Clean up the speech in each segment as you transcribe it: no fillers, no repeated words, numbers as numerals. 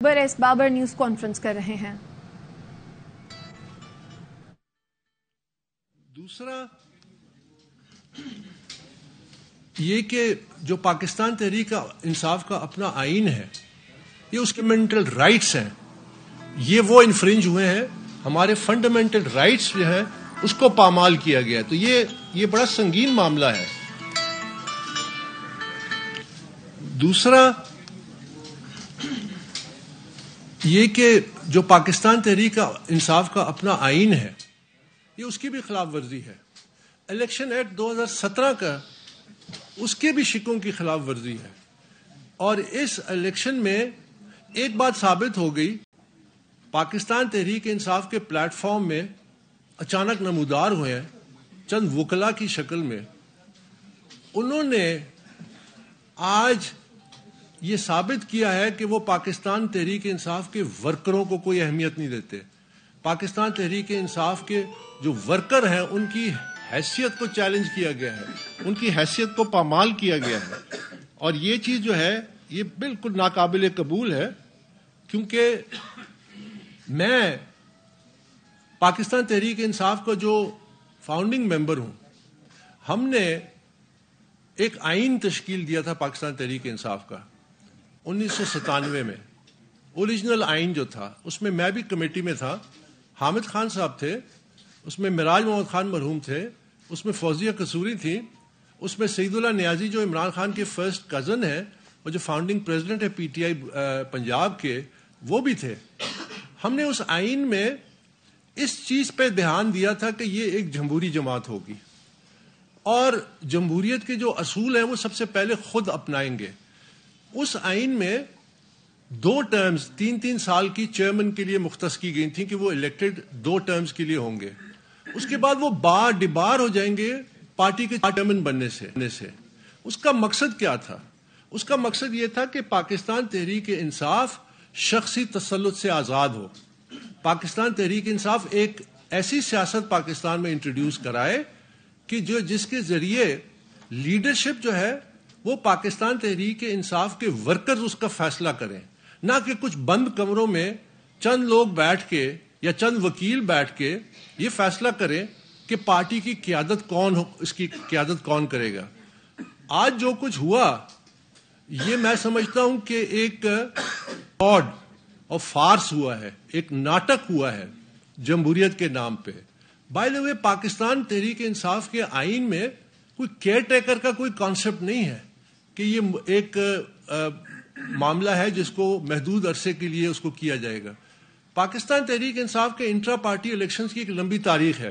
برس Babar news conference کر رہے ہیں۔ دوسرا یہ کہ جو پاکستان تحریک انصاف کا اپنا آئین ہے، یہ اس کے فنڈامنٹل رائٹس ہیں، یہ وہ انفرنج ہوئے ہیں، ہمارے فنڈامنٹل رائٹس جو ہیں اس کو پامال کیا گیا ہے، تو یہ بڑا سنگین معاملہ ہے۔ دوسرا یہ کہ جو پاکستان تحریک انصاف کا اپنا آئین ہے، یہ اس کی بھی خلاف ورزی ہے۔ الیکشن ایکٹ 2017 کا اس کے بھی شکوں کی خلاف ورزی ہے، اور اس الیکشن میں ایک بات ثابت ہو گئی، پاکستان تحریک انصاف کے پلیٹ فارم میں اچانک نمودار ہوئے ہیں چند وکلاء کی شکل میں، انہوں نے آج یہ ثابت کیا ہے کہ وہ پاکستان تحریک انصاف کے ورکروں کو کوئی اہمیت نہیں دیتے۔ پاکستان تحریک انصاف کے جو ورکر ہیں ان کی حیثیت کو چیلنج کیا گیا ہے، ان کی حیثیت کو پامال کیا گیا ہے، اور یہ چیز جو ہے یہ بالکل ناقابل قبول ہے، کیونکہ میں پاکستان تحریک انصاف کا جو فاؤنڈنگ ممبر ہوں، ہم نے ایک آئین تشکیل دیا تھا پاکستان تحریک انصاف کا 1997 میں، اوریجنل آئین جو تھا اس میں میں بھی کمیٹی میں تھا، حامد خان صاحب تھے، اس میں معراج محمد خان مرحوم تھے، اس میں فوزیہ قصوری تھی، اس میں سعید اللہ نیازی جو عمران خان کے فرسٹ کزن ہیں اور جو فاؤنڈنگ پریزیڈنٹ ہے پی ٹی آئی پنجاب کے، وہ بھی تھے۔ ہم نے اس آئین میں اس چیز پہ دھیان دیا تھا کہ یہ ایک جمہوری جماعت ہوگی، اور جمہوریت کے جو اصول ہیں وہ سب سے پہلے خود اپنائیں گے۔ اس آئین میں 2 ٹرمز 3 سال کی چیئرمین کے لیے مختص کی گئی تھیں کہ وہ الیکٹڈ 2 ٹرمز کے لیے ہوں گے، اس کے بعد وہ ڈبار ہو جائیں گے پارٹی کے چیئرمین بننے سے۔ اس کا مقصد کیا تھا؟ اس کا مقصد یہ تھا کہ پاکستان تحریک انصاف شخصی تسلط سے آزاد ہو، پاکستان تحریک انصاف ایک ایسی سیاست پاکستان میں انٹروڈیوس کرائے کہ جس کے ذریعے لیڈرشپ جو ہے وہ پاکستان تحریک انصاف کے ورکرز اس کا فیصلہ کریں، نہ کہ کچھ بند کمروں میں چند لوگ بیٹھ کے یا چند وکیل بیٹھ کے یہ فیصلہ کریں کہ پارٹی کی قیادت کون ہو، اس کی قیادت کون کرے گا۔ آج جو کچھ ہوا یہ میں سمجھتا ہوں کہ ایک فراڈ اور فارس ہوا ہے، ایک ناٹک ہوا ہے جمہوریت کے نام پہ۔ بائی دا وے، پاکستان تحریک انصاف کے آئین میں کوئی کیئر ٹیکر کا کوئی کانسیپٹ نہیں ہے کہ یہ ایک معاملہ ہے جس کو محدود عرصے کے لیے اس کو کیا جائے گا۔ پاکستان تحریک انصاف کے انٹرا پارٹی الیکشنز کی ایک لمبی تاریخ ہے،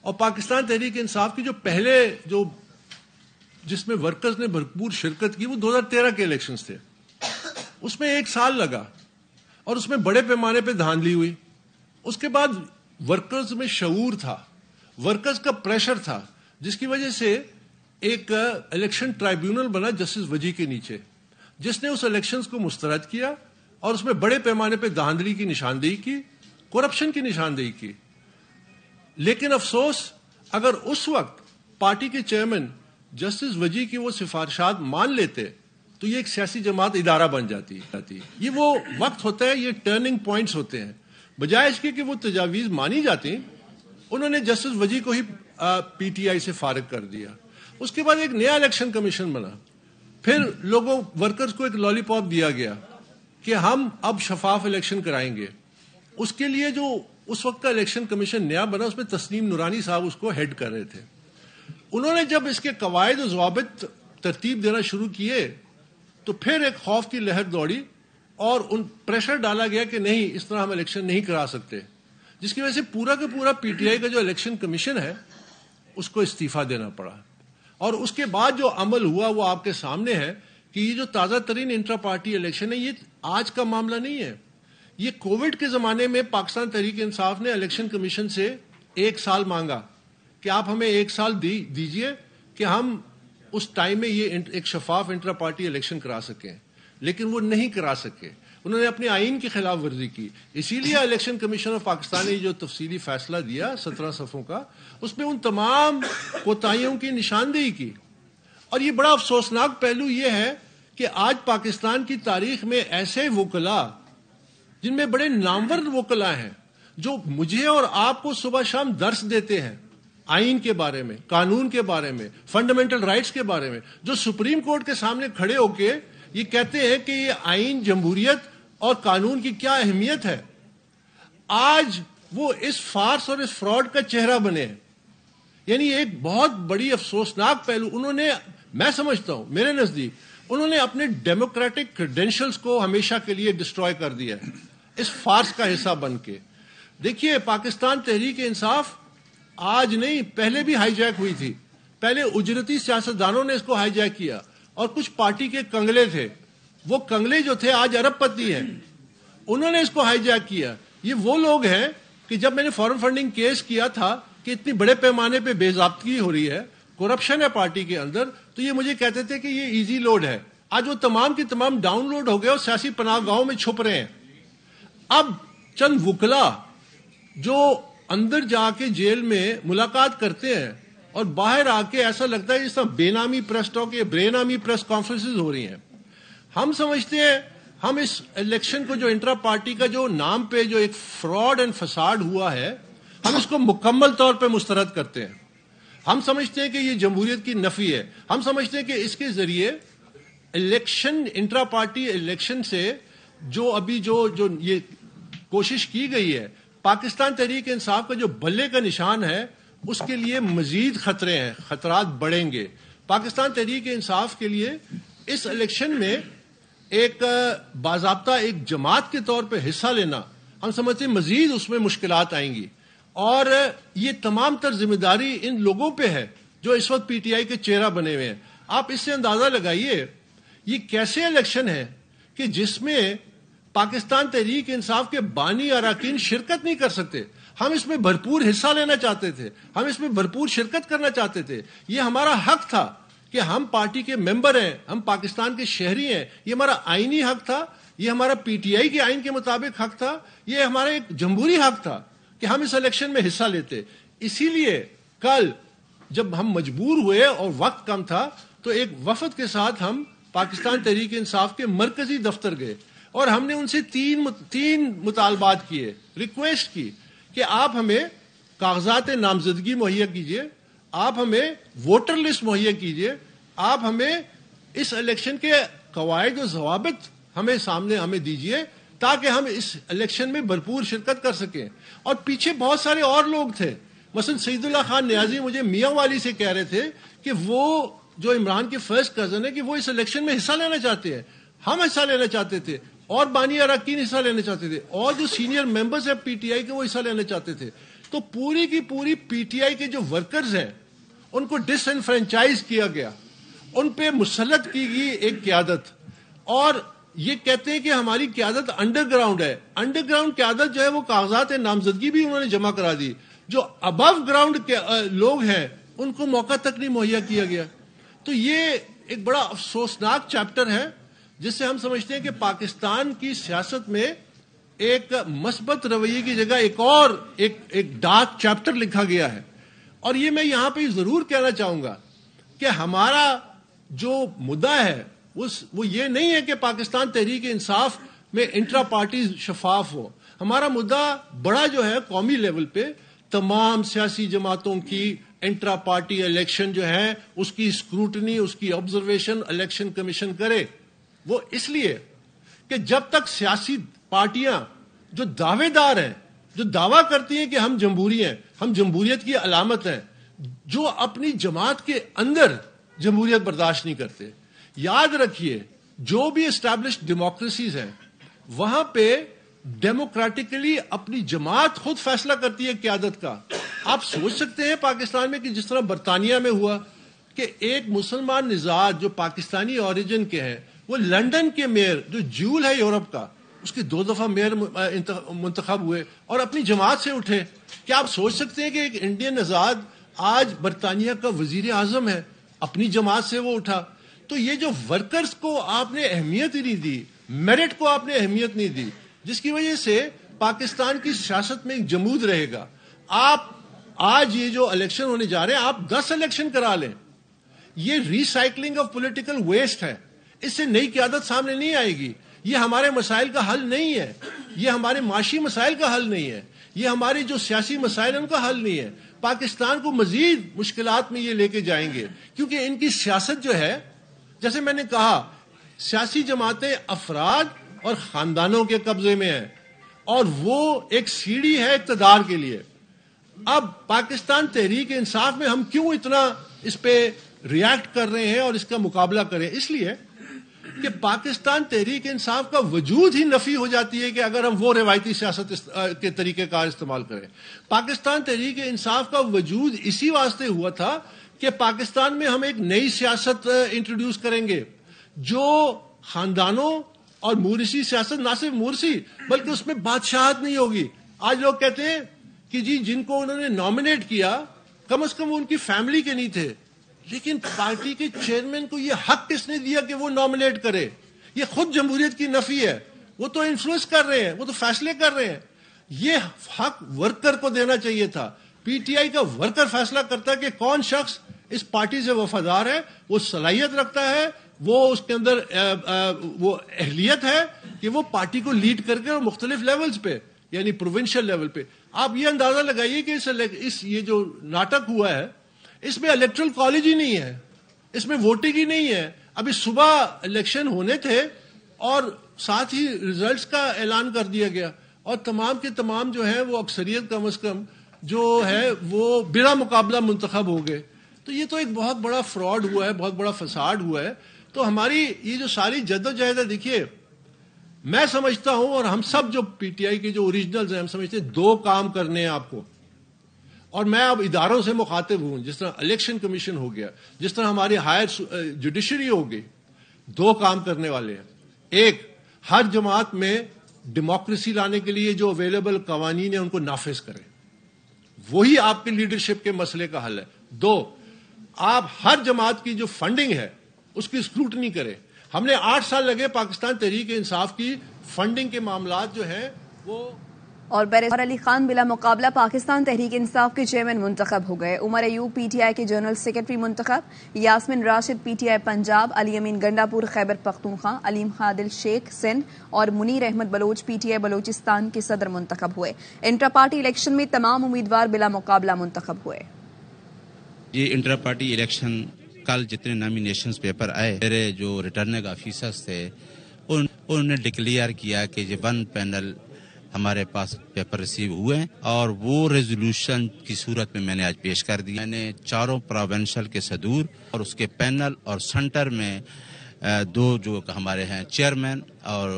اور پاکستان تحریک انصاف کی جو پہلے جس میں ورکرز نے بھرپور شرکت کی وہ 2013 کے الیکشنز تھے، اس میں 1 سال لگا اور اس میں بڑے پیمانے پہ دھاندلی ہوئی۔ اس کے بعد ورکرز میں شعور تھا، ورکرز کا پریشر تھا، جس کی وجہ سے ایک الیکشن ٹرائیبیونل بنا جسٹس وجی کے نیچے، جس نے اس الیکشنز کو مسترد کیا اور اس میں بڑے پیمانے پہ دھاندلی کی نشاندہی کی، کرپشن کی نشاندہی کی۔ لیکن افسوس، اگر اس وقت پارٹی کے چیئرمین جسٹس وجی کی وہ سفارشات مان لیتے تو یہ ایک سیاسی جماعت ادارہ بن جاتی۔ یہ وہ وقت ہوتا ہے، یہ ٹرننگ پوائنٹس ہوتے ہیں۔ بجائے اس کے کہ وہ تجاویز مانی جاتی، انہوں نے جسٹس وجی کو ہی پی ٹی آئی سے فارغ کر دیا۔ اس کے بعد ایک نیا الیکشن کمیشن بنا، پھر ورکرز کو ایک لالی پاپ دیا گیا کہ ہم اب شفاف الیکشن کرائیں گے۔ اس کے لیے جو اس وقت کا الیکشن کمیشن نیا بنا، اس میں تسنیم نورانی صاحب اس کو ہیڈ کر رہے تھے۔ انہوں نے جب اس کے قواعد و ضوابط ترتیب دینا شروع کیے تو پھر ایک خوف کی لہر دوڑی اور ان پریشر ڈالا گیا کہ نہیں، اس طرح ہم الیکشن نہیں کرا سکتے، جس کی وجہ سے پورا کا پورا پی ٹی آئی کا جو الیکشن کمیشن ہے اس کو استعفیٰ دینا پڑا۔ اور اس کے بعد جو عمل ہوا وہ آپ کے سامنے ہے کہ یہ جو تازہ ترین انٹرا پارٹی الیکشن ہے یہ آج کا معاملہ نہیں ہے، یہ کووڈ کے زمانے میں پاکستان تحریک انصاف نے الیکشن کمیشن سے 1 سال مانگا کہ آپ ہمیں 1 سال دیجئے کہ ہم اس ٹائم میں یہ ایک شفاف انٹرا پارٹی الیکشن کرا سکیں، لیکن وہ نہیں کرا سکے، انہوں نے اپنے آئین کی خلاف ورزی کی۔ اسی لیے الیکشن کمیشن آف پاکستان نے جو تفصیلی فیصلہ دیا 17 صفحوں کا، اس میں ان تمام کوتاہیوں کی نشاندہی کی۔ اور یہ بڑا افسوسناک پہلو یہ ہے کہ آج پاکستان کی تاریخ میں ایسے وکلاء جن میں بڑے نامور وکلا ہیں جو مجھے اور آپ کو صبح شام درس دیتے ہیں آئین کے بارے میں, قانون کے بارے میں, فنڈامنٹل رائٹس کے بارے میں, جو سپریم کورٹ کے سامنے کھڑے ہو کے یہ کہتے ہیں کہ یہ آئین, جمہوریت اور قانون کی کیا اہمیت ہے. آج وہ اس فارس اور اس فراڈ کا چہرہ بنے ہیں. یعنی ایک بہت بڑی افسوسناک پہلو انہوں نے, میں سمجھتا ہوں میرے نزدیک, انہوں نے اپنے ڈیموکریٹک کریڈینشلز کو ہمیشہ کے لیے ڈسٹروائے کر دیا ہے اس فارس کا حصہ بن کے. دیکھیے پاکستان تحریک انصاف آج نہیں, پہلے بھی ہائی جیک ہوئی تھی. پہلے اجرتی سیاستدانوں نے اس کو ہائی جیک کیا اور کچھ پارٹی کے کنگلے تھے, وہ کنگلے جو تھے آج ارب پتی ہیں, انہوں نے اس کو ہائی جیک کیا. یہ وہ لوگ ہیں کہ جب میں نے فارن فنڈنگ کیس کیا تھا کہ اتنی بڑے پیمانے پہ بے ضابطگی ہو رہی ہے, کرپشن ہے پارٹی کے اندر, تو یہ مجھے کہتے تھے کہ یہ ایزی لوڈ ہے. آج وہ تمام کی تمام ڈاؤن لوڈ ہو گئے اور سیاسی پناہ گاہوں میں چھپ رہے ہیں. اب چند وکلا جو اندر جا کے جیل میں ملاقات کرتے ہیں اور باہر آ کے ایسا لگتا ہے جس طرح بے نامی پریس ٹاک یا بے نامی پریس کانفرنسز ہو رہی ہیں. ہم سمجھتے ہیں ہم اس الیکشن کو جو انٹرا پارٹی کا جو نام پہ جو ایک فراڈ اینڈ فساد ہوا ہے, ہم اس کو مکمل طور پہ مسترد کرتے ہیں. ہم سمجھتے ہیں کہ یہ جمہوریت کی نفی ہے. ہم سمجھتے ہیں کہ اس کے ذریعے الیکشن, انٹرا پارٹی الیکشن سے جو ابھی جو یہ کوشش کی گئی ہے, پاکستان تحریک انصاف کا جو بلے کا نشان ہے, اس کے لیے مزید خطرے ہیں, خطرات بڑھیں گے. پاکستان تحریک انصاف کے لیے اس الیکشن میں ایک باضابطہ ایک جماعت کے طور پہ حصہ لینا, ہم سمجھتے ہیں مزید اس میں مشکلات آئیں گی. اور یہ تمام تر ذمہ داری ان لوگوں پہ ہے جو اس وقت پی ٹی آئی کے چہرہ بنے ہوئے ہیں. آپ اس سے اندازہ لگائیے یہ کیسے الیکشن ہے کہ جس میں پاکستان تحریک انصاف کے بانی اراکین شرکت نہیں کر سکتے. ہم اس میں بھرپور حصہ لینا چاہتے تھے, ہم اس میں بھرپور شرکت کرنا چاہتے تھے. یہ ہمارا حق تھا کہ ہم پارٹی کے ممبر ہیں, ہم پاکستان کے شہری ہیں. یہ ہمارا آئینی حق تھا, یہ ہمارا پی ٹی آئی کے آئین کے مطابق حق تھا, یہ ہمارا ایک جمہوری حق تھا کہ ہم اس الیکشن میں حصہ لیتے. اسی لیے کل جب ہم مجبور ہوئے اور وقت کم تھا تو ایک وفد کے ساتھ ہم پاکستان تحریک انصاف کے مرکزی دفتر گئے اور ہم نے ان سے تین مطالبات کیے, ریکویسٹ کی کہ آپ ہمیں کاغذات نامزدگی مہیا کیجیے, آپ ہمیں ووٹر لسٹ مہیا کیجیے, آپ ہمیں اس الیکشن کے قواعد و ضوابط ہمیں دیجیے تاکہ ہم اس الیکشن میں بھرپور شرکت کر سکیں. اور پیچھے بہت سارے اور لوگ تھے, مثلا سعید اللہ خان نیازی مجھے میاں والی سے کہہ رہے تھے کہ وہ جو عمران کے فرسٹ کزن ہے کہ وہ اس الیکشن میں حصہ لینا چاہتے ہیں. ہم حصہ لینا چاہتے تھے اور بانی اراکین حصہ لینا چاہتے تھے اور جو سینئر ممبرز ہیں پی ٹی آئی کے وہ حصہ لینا چاہتے تھے. تو پوری کی پوری پی ٹی آئی کے جو ورکرز ہیں ان کو ڈس انفرینچائز کیا گیا, ان پہ مسلط کی گئی ایک قیادت, اور یہ کہتے ہیں کہ ہماری قیادت انڈر گراؤنڈ ہے. انڈر گراؤنڈ قیادت جو ہے وہ کاغذات نامزدگی بھی انہوں نے جمع کرا دی. جو ابو گراؤنڈ کے لوگ ہیں ان کو موقع تک نہیں مہیا کیا گیا. تو یہ ایک بڑا افسوسناک چیپٹر ہے جس سے ہم سمجھتے ہیں کہ پاکستان کی سیاست میں ایک مثبت رویے کی جگہ ایک ڈارک چیپٹر لکھا گیا ہے. اور یہ میں یہاں پہ ضرور کہنا چاہوں گا کہ ہمارا جو مدعا ہے وہ یہ نہیں ہے کہ پاکستان تحریک انصاف میں انٹرا پارٹی شفاف ہو. ہمارا مدعا بڑا جو ہے قومی لیول پہ تمام سیاسی جماعتوں کی انٹرا پارٹی الیکشن جو ہے اس کی اسکروٹنی, اس کی آبزرویشن الیکشن کمیشن کرے. وہ اس لیے کہ جب تک سیاسی پارٹیاں جو دعوے دار ہیں, جو دعویٰ کرتی ہیں کہ ہم جمہوری ہیں, ہم جمہوریت کی علامت ہیں, جو اپنی جماعت کے اندر جمہوریت برداشت نہیں کرتے. یاد رکھیے جو بھی اسٹیبلشڈ ڈیموکریسیز ہیں وہاں پہ ڈیموکریٹکلی اپنی جماعت خود فیصلہ کرتی ہے قیادت کا. آپ سوچ سکتے ہیں پاکستان میں کہ جس طرح برطانیہ میں ہوا کہ ایک مسلمان نژاد جو پاکستانی اوریجن کے ہیں وہ لندن کے میئر جو جیول ہے یورپ کا, اس کے 2 دفعہ میئر منتخب ہوئے اور اپنی جماعت سے اٹھے. کیا آپ سوچ سکتے ہیں کہ ایک انڈین نژاد آج برطانیہ کا وزیر اعظم ہے, اپنی جماعت سے وہ اٹھا. تو یہ جو ورکرز کو آپ نے اہمیت ہی نہیں دی, میرٹ کو آپ نے اہمیت نہیں دی, جس کی وجہ سے پاکستان کی سیاست میں ایک جمود رہے گا. آپ آج یہ جو الیکشن ہونے جا رہے ہیں آپ 10 الیکشن کرا لیں, یہ ریسائکلنگ آف پولیٹیکل ویسٹ ہے, اس سے نئی قیادت سامنے نہیں آئے گی, یہ ہمارے مسائل کا حل نہیں ہے. یہ ہمارے معاشی مسائل کا حل نہیں ہے، یہ ہماری جو سیاسی مسائل ہیں ان کا حل نہیں ہے. پاکستان کو مزید مشکلات میں یہ لے کے جائیں گے، کیونکہ ان کی سیاست جو ہے، جیسے میں نے کہا، سیاسی جماعتیں افراد اور خاندانوں کے قبضے میں ہیں، اور وہ ایک سیڑھی ہے اقتدار کے لیے. اب پاکستان تحریک انصاف میں ہم کیوں اتنا اس پہ ریاکٹ کر رہے ہیں اور اس کا مقابلہ کریں؟ اس لیے کہ پاکستان تحریک انصاف کا وجود ہی نفی ہو جاتی ہے کہ اگر ہم وہ روایتی سیاست کے طریقہ کار استعمال کریں. پاکستان تحریک انصاف کا وجود اسی واسطے ہوا تھا کہ پاکستان میں ہم ایک نئی سیاست انٹروڈیوس کریں گے جو خاندانوں اور مورثی سیاست، نہ صرف مورثی بلکہ اس میں بادشاہت نہیں ہوگی. آج لوگ کہتے ہیں کہ جی جن کو انہوں نے نامنیٹ کیا کم از کم وہ ان کی فیملی کے نہیں تھے، لیکن پارٹی کے چیئرمین کو یہ حق کس نے دیا کہ وہ نامنیٹ کرے؟ یہ خود جمہوریت کی نفی ہے. وہ تو انفلوئنس کر رہے ہیں، وہ تو فیصلے کر رہے ہیں. یہ حق ورکر کو دینا چاہیے تھا. پی ٹی آئی کا ورکر فیصلہ کرتا ہے کہ کون شخص اس پارٹی سے وفادار ہے، وہ صلاحیت رکھتا ہے، وہ اس کے اندر وہ اہلیت ہے کہ وہ پارٹی کو لیڈ کر کے مختلف لیولز پہ، یعنی پروونشل لیول پہ. آپ یہ اندازہ لگائیے کہ یہ جو ناٹک ہوا ہے اس میں الیکٹرل کالج ہی نہیں ہے، اس میں ووٹنگ ہی نہیں ہے. ابھی صبح الیکشن ہونے تھے اور ساتھ ہی ریزلٹس کا اعلان کر دیا گیا، اور تمام کے تمام جو ہیں وہ اکثریت کم از کم جو ہے وہ بلا مقابلہ منتخب ہو گئے. تو یہ تو ایک بہت بڑا فراڈ ہوا ہے، بہت بڑا فساد ہوا ہے. تو ہماری یہ جو ساری جدوجہد ہے، دیکھیے میں سمجھتا ہوں اور ہم سب جو پی ٹی آئی کے جو اوریجنلز ہیں ہم سمجھتے ہیں دو کام کرنے ہیں آپ کو. اور میں اب اداروں سے مخاطب ہوں، جس طرح الیکشن کمیشن ہو گیا، جس طرح ہماری ہائر جوڈیشری ہو گئی. دو کام کرنے والے ہیں. ایک، ہر جماعت میں ڈیموکریسی لانے کے لیے جو اویلیبل قوانین ہیں ان کو نافذ کریں، وہی آپ کی لیڈرشپ کے مسئلے کا حل ہے. دو، آپ ہر جماعت کی جو فنڈنگ ہے اس کی اسکروٹنی کریں. ہم نے 8 سال لگے پاکستان تحریک انصاف کی فنڈنگ کے معاملات جو ہیں وہ. اور بیرسٹر علی خان بلا مقابلہ پاکستان تحریک انصاف کے چیئرمین منتخب ہو گئے. عمر ایوب پی ٹی آئی کے جنرل سیکرٹری منتخب، Yasmin Rashid P T I Punjab, Ali Amin Gandapur Khyber Pakhtunkhwa, Aleem Khadil Sheikh Sindh اور Munir Ahmad Baloch P T I Balochistan کے صدر منتخب ہوئے. انٹرا پارٹی الیکشن میں تمام امیدوار بلا مقابلہ منتخب ہوئے. یہ انٹرا پارٹی الیکشن کل جتنے نامینیشنز پیپر آئے، میرے جو ریٹرننگ آفیسرز تھے انہوں نے ڈکلیئر کیا کہ یہ 1 پینل ہمارے پاس پیپر ریسیو ہوئے ہیں، اور وہ ریزولوشن کی صورت میں نے آج پیش کر دی. میں نے چاروں پروونشل کے صدور اور اس کے پینل اور سینٹر میں 2 جو ہمارے ہیں چیئرمین اور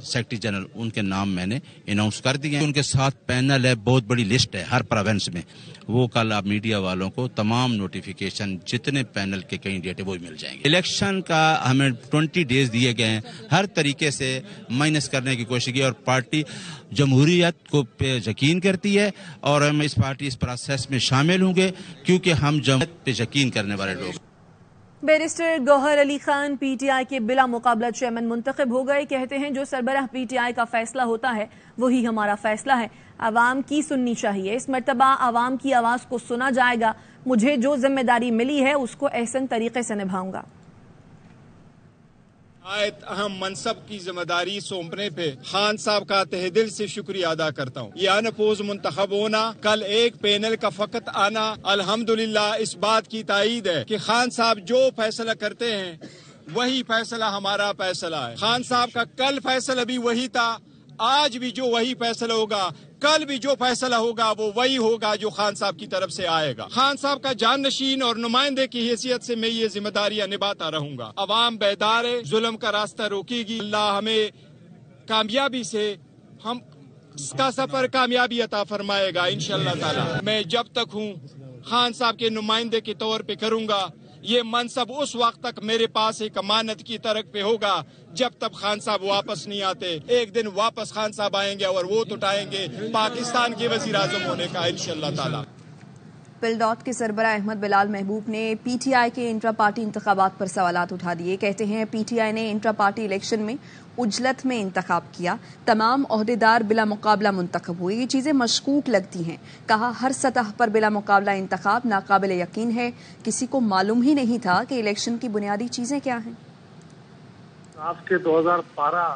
سیکرٹری جنرل، ان کے نام میں نے اناؤنس کر دیے. ان کے ساتھ پینل ہے، بہت بڑی لسٹ ہے ہر پروونس میں. وہ کل آپ میڈیا والوں کو تمام نوٹیفیکیشن جتنے پینل کے کینڈیڈیٹ وہ مل جائیں گے. الیکشن کا ہمیں 20 ڈیز دیے گئے ہیں، ہر طریقے سے مائنس کرنے کی کوشش کی، اور پارٹی جمہوریت کو پہ یقین کرتی ہے اور ہم اس پارٹی اس پروسیس میں شامل ہوں گے کیونکہ ہم جمہوریت پہ یقین کرنے والے لوگ. Barrister Gohar Ali Khan P T I کے بلا مقابلہ چیئرمین منتخب ہو گئے. کہتے ہیں جو سربراہ پی ٹی آئی کا فیصلہ ہوتا ہے وہی ہمارا فیصلہ ہے. عوام کی سننی چاہیے. اس مرتبہ عوام کی آواز کو سنا جائے گا. مجھے جو ذمہ داری ملی ہے اس کو احسن طریقے سے نبھاؤں گا. اہم منصب کی ذمہ داری سونپنے پہ خان صاحب کا تہ دل سے شکریہ ادا کرتا ہوں. یہ انپوز منتخب ہونا، کل ایک پینل کا فقط آنا الحمدللہ اس بات کی تائید ہے کہ خان صاحب جو فیصلہ کرتے ہیں وہی فیصلہ ہمارا فیصلہ ہے. خان صاحب کا کل فیصلہ بھی وہی تھا، آج بھی جو وہی فیصلہ ہوگا، کل بھی جو فیصلہ ہوگا وہ وہی ہوگا جو خان صاحب کی طرف سے آئے گا. خان صاحب کا جانشین اور نمائندے کی حیثیت سے میں یہ ذمہ داریاں نبھاتا رہوں گا. عوام بیدار ہے، ظلم کا راستہ روکے گی. اللہ ہمیں کامیابی سے ہم اس کا سفر کامیابی عطا فرمائے گا انشاءاللہ تعالی. میں جب تک ہوں خان صاحب کے نمائندے کے طور پہ کروں گا. یہ منصب اس وقت تک میرے پاس ایک امانت کی طرح پہ ہوگا جب تک خان صاحب واپس نہیں آتے. ایک دن واپس خان صاحب آئیں گے اور وہ اٹھائیں گے پاکستان کے وزیر اعظم ہونے کا انشاءاللہ تعالی. پل ڈاٹ کے سربراہ احمد بلال محبوب نے پی ٹی آئی کے انٹرا پارٹی انتخابات پر سوالات اٹھا دیے. کہتے ہیں پی ٹی آئی نے انٹرا پارٹی الیکشن میں اجلت میں انتخاب کیا، تمام عہدیدار بلا مقابلہ منتخب ہوئے. یہ چیزیں مشکوک لگتی ہیں. کہا ہر سطح پر بلا مقابلہ انتخاب ناقابل یقین ہے. کسی کو معلوم ہی نہیں تھا کہ الیکشن کی بنیادی چیزیں کیا ہیں. آپ کے 2012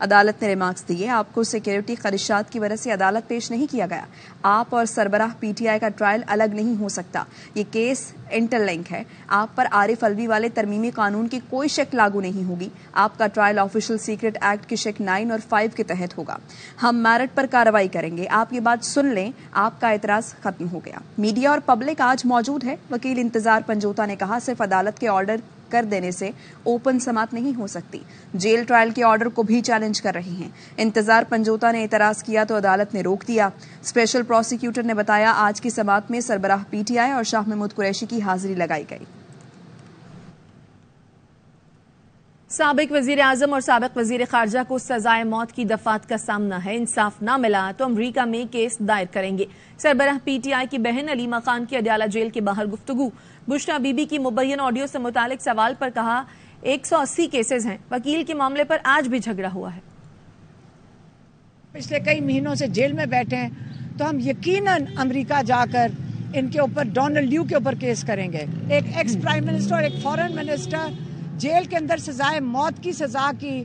عدالت نے ریمارکس دیے، آپ کو سیکیورٹی خدشات کی وجہ سے عدالت پیش نہیں کیا گیا، آپ اور سربراہ پی ٹی آئی کا ٹرائل الگ نہیں ہو سکتا، یہ کیس انٹر لنک ہے، آپ پر عارف الوی والے ترمیمی قانون کی کوئی شک لاگو نہیں ہوگی، آپ کا ٹرائل آفیشل سیکرٹ ایکٹ کے شک 9 اور 5 کے تحت ہوگا، ہم میرٹ پر کارروائی کریں گے، آپ یہ بات سن لیں، آپ کا اعتراض ختم ہو گیا۔ میڈیا اور پبلک آج موجود ہے، وکیل انتظار پنجوتا نے کہا صرف عدالت کے آرڈر کر دینے سے اوپن سماعت نہیں ہو سکتی، جیل ٹرائل کے آرڈر کو بھی چیلنج کر رہے ہیں۔ انتظار پنجوتا نے اعتراض کیا تو عدالت نے روک دیا۔ اسپیشل پروسیکیوٹر نے بتایا آج کی سماعت میں سربراہ پی ٹی آئی اور شاہ محمود قریشی کی حاضری لگائی گئی۔ سابق وزیر اعظم اور سابق وزیر خارجہ کو سزائے موت کی دفعات کا سامنا ہے، انصاف نہ ملا تو امریکہ میں کیس دائر کریں گے۔ سربراہ پی ٹی آئی کی بہن علیمہ خان کی اڈیالہ جیل کے باہر گفتگو، بشرا بی بی کی مبین آڈیو سے متعلق سوال پر کہا 180 کیسز ہیں، وکیل کے معاملے پر آج بھی جھگڑا ہوا ہے۔ پچھلے کئی مہینوں سے جیل میں بیٹھے ہیں تو ہم یقیناً امریکہ جا کر ان کے اوپر ڈونلڈ لیو کے اوپر کیس کریں گے۔ ایک ایکس پرائم منسٹر اور ایک فارن منسٹر جیل کے اندر سزائے موت کی سزا کی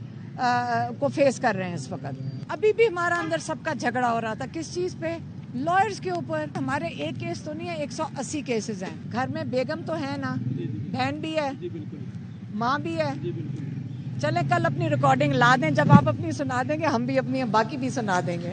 کو فیس کر رہے ہیں اس وقت۔ ابھی بھی ہمارا اندر سب کا جھگڑا ہو رہا تھا، کس چیز پہ؟ لائرز کے اوپر۔ ہمارے ایک کیس تو نہیں ہے، 180 کیسز ہیں۔ گھر میں بیگم تو ہے نا، بہن بھی ہے، ماں بھی ہے۔ چلیں کل اپنی ریکارڈنگ لا دیں، جب آپ اپنی سنا دیں گے ہم بھی اپنی باقی بھی سنا دیں گے۔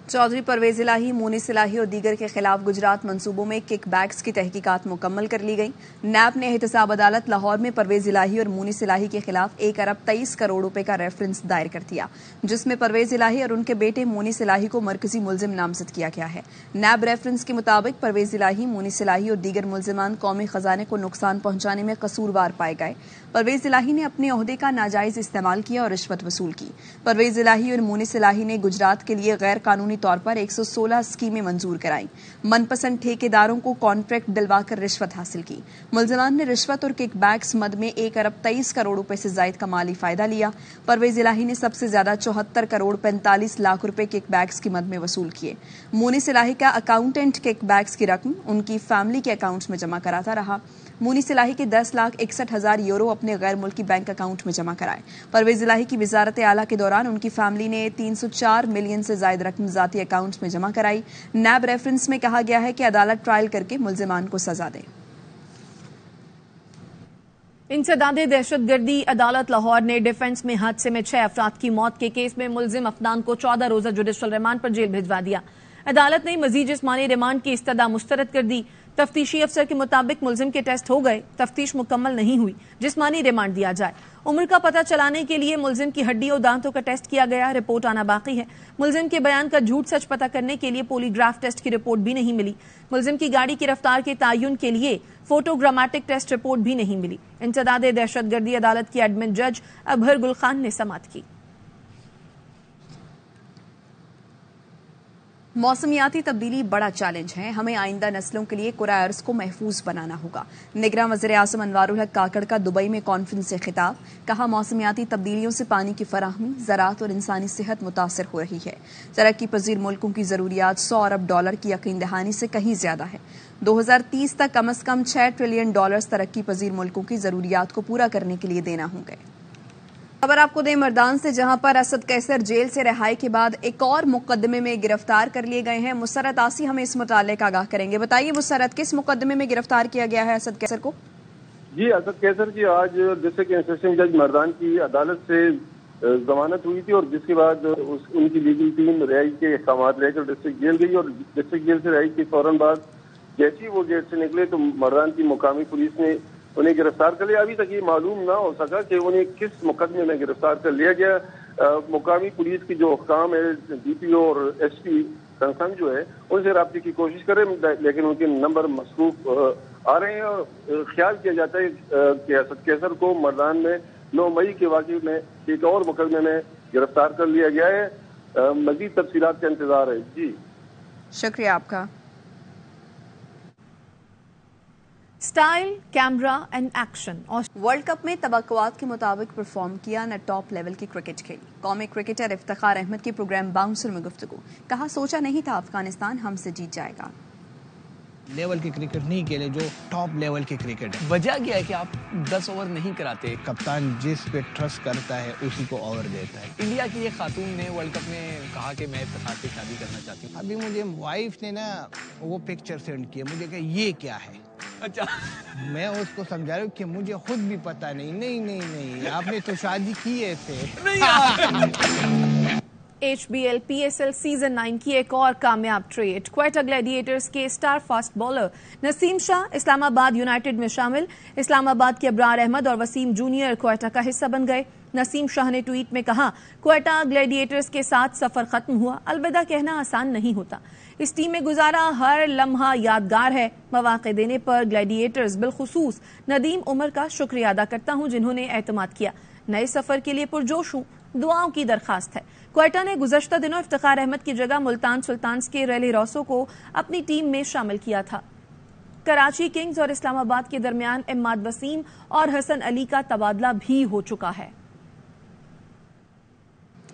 چودھری پرویز الہی، مونس الہی اور دیگر کے خلاف گجرات منصوبوں میں کک بیکس کی تحقیقات مکمل کر لی گئی۔ نیب نے احتساب عدالت لاہور میں پرویز الہی اور مونس الہی کے خلاف 1 ارب 23 کروڑ روپے کا ریفرنس دائر کر دیا، جس میں پرویز الہی اور ان کے بیٹے مونس الہی کو مرکزی ملزم نامزد کیا گیا ہے۔ نیب ریفرنس کے مطابق پرویز الہی، مونس الہی اور دیگر ملزمان قومی خزانے کو نقصان پہنچانے میں قصوروار پائے گئے۔ پرویز الہی نے اپنے عہدے کا ناجائز استعمال کیا اور رشوت وصول کی۔ پرویز الہی اور مونس الہی نے گجرات کے لیے غیر قانونی طور پر 116 اسکیمیں منظور کرائیں، من پسند ٹھیکیداروں کو کانٹریکٹ دلوا کر رشوت حاصل کی۔ ملزمان نے رشوت اور کک بیکس مد میں 1 ارب 23 کروڑ روپے سے زائد کا مالی فائدہ لیا۔ پرویز الہی نے سب سے زیادہ 74 کروڑ 45 لاکھ روپے کک بیکس کی مد میں وصول کیے۔ مونس الہی کا اکاؤنٹنٹ کک بیکس کی رقم ان کی فیملی کے اکاؤنٹس میں جمع کراتا رہا۔ مونس الہی کے 10,61,000 یورو اپنے غیر ملکی بینک اکاؤنٹ میں جمع کرائے۔ پرویز الہی کی وزارت اعلیٰ کے دوران ان کی فیملی نے 304 ملین سے زائد رقم ذاتی اکاؤنٹس میں جمع کرائی۔ نیب ریفرنس میں کہا گیا ہے کہ عدالت ٹرائل کر کے ملزمان کو سزا دے۔ انسداد دہشت گردی، عدالت لاہور نے ڈیفنس میں حادثے میں 6 افراد کی موت کے کیس میں ملزم افنان کو 14 روزہ جوڈیشل ریمانڈ پر جیل بھجوا دیا۔ عدالت نے مزید جسمانی ریمانڈ کی استدعا مسترد کر دی۔ تفتیشی افسر کے مطابق ملزم کے ٹیسٹ ہو گئے، تفتیش مکمل نہیں ہوئی، جسمانی ریمانڈ دیا جائے۔ عمر کا پتہ چلانے کے لیے ملزم کی ہڈی اور دانتوں کا ٹیسٹ کیا گیا، رپورٹ آنا باقی ہے۔ ملزم کے بیان کا جھوٹ سچ پتہ کرنے کے لیے پولی گراف ٹیسٹ کی رپورٹ بھی نہیں ملی۔ ملزم کی گاڑی کی رفتار کے تعین کے لیے فوٹوگرامیٹک ٹیسٹ رپورٹ بھی نہیں ملی۔ انسداد دہشت گردی عدالت کی ایڈمن جج ابہر گل خان نے سماعت کی۔ موسمیاتی تبدیلی بڑا چیلنج ہے، ہمیں آئندہ نسلوں کے لیے کرۂ ارض کو محفوظ بنانا ہوگا۔ نگراں وزیر اعظم انوار الحق کاکڑ کا دبئی میں کانفرنس سے خطاب، کہا موسمیاتی تبدیلیوں سے پانی کی فراہمی، زراعت اور انسانی صحت متاثر ہو رہی ہے۔ ترقی پذیر ملکوں کی ضروریات $100 ارب کی یقین دہانی سے کہیں زیادہ ہے۔ 2030 تک کم از کم $6 ٹریلین ترقی پذیر ملکوں کی ضروریات کو پورا کرنے کے لیے دینا ہوں گے۔ خبر آپ کو دیں مردان سے، جہاں پر اسد قیصر جیل سے رہائی کے بعد ایک اور مقدمے میں گرفتار کر لیے گئے ہیں۔ مسرت آسی ہمیں اس متعلق آگاہ کریں گے۔ بتائیے مسرت، کس مقدمے میں گرفتار کیا گیا ہے اسد قیصر کو؟ جی، اسد قیصر کی آج ڈسٹرکٹ انسٹرکشن جج مردان کی عدالت سے ضمانت ہوئی تھی، اور جس کے بعد ان کی لیگل ٹیم رہائی کے احکامات لے کر ڈسٹرکٹ جیل گئی، اور ڈسٹرکٹ جیل سے رہائی کے فوراً بعد جیسے ہی وہ گیٹ سے نکلے تو مردان کی مقامی پولیس نے انہیں گرفتار کر لیا۔ ابھی تک یہ معلوم نہ ہو سکا کہ انہیں کس مقدمے میں گرفتار کر لیا گیا۔ مقامی پولیس کی جو حکام ہے، ڈی پی او اور ایس پی کنسرن جو ہے، ان سے رابطے کی کوشش کریں، لیکن ان کے نمبر مصروف آ رہے ہیں، اور خیال کیا جاتا ہے کہ اسد قیصر کو مردان میں 9 مئی کے واقعے میں ایک اور مقدمے میں گرفتار کر لیا گیا ہے۔ مزید تفصیلات کا انتظار ہے۔ جی شکریہ آپ کا۔ Style, camera and action. World cup میں توقعات کے مطابق پرفارم کیا، نہ ٹاپ لیول کی کرکٹ کھیلی۔ قومی کرکٹر افتخار احمد کی پروگرام باؤنسر میں گفتگو، کہا سوچا نہیں تھا افغانستان ہم سے جیت جائے گا۔ لیول کے کرکٹ نہیں کھیلے جو ٹاپ لیول کے کرکٹ ہے. وجہ کیا ہے کہ آپ 10 اوور نہیں کراتے؟ کپتان جس پہ ٹرسٹ کرتا ہے اسی کو اوور دیتا ہے. انڈیا کی ایک خاتون نے ورلڈ کپ میں کہا کہ میں افتخار سے شادی کرنا چاہتی ہوں. ابھی مجھے وائف نے نا وہ پکچر سینڈ کیا, مجھے کہ یہ کیا ہے. اچھا میں اس کو سمجھا رہا ہوں کہ مجھے خود بھی پتا نہیں آپ نے تو شادی کی ہے HBL PSL سیزن 9 کی ایک اور کامیاب ٹریڈ. کوئٹہ گلیڈیٹرز کے star fast bowler Naseem Shah Islamabad United میں شامل. اسلام آباد کے ابرار احمد اور وسیم جونیئر کوئٹہ کا حصہ بن گئے. نسیم شاہ نے ٹویٹ میں کہا, کوئٹہ گلیڈیٹرز کے ساتھ سفر ختم ہوا, الوداع کہنا آسان نہیں ہوتا. اس ٹیم میں گزارا ہر لمحہ یادگار ہے. مواقع دینے پر گلیڈیٹرز بالخصوص ندیم عمر کا شکریہ ادا کرتا ہوں جنہوں نے اعتماد کیا. نئے سفر کے لیے پرجوش ہوں, دعاؤں کی درخواست ہے. کوئٹہ نے گزشتہ دنوں افتخار احمد کی جگہ ملتان سلطانز کے ریلی روسو کو اپنی ٹیم میں شامل کیا تھا. کراچی کنگز اور اسلام آباد کے درمیان اماد وسیم اور حسن علی کا تبادلہ بھی ہو چکا ہے.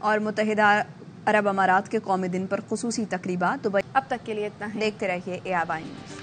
اور متحدہ عرب امارات کے قومی دن پر خصوصی تقریبات. دبئی. اب تک کے لیے اتنا ہے. دیکھتے رہیے ARY نیوز.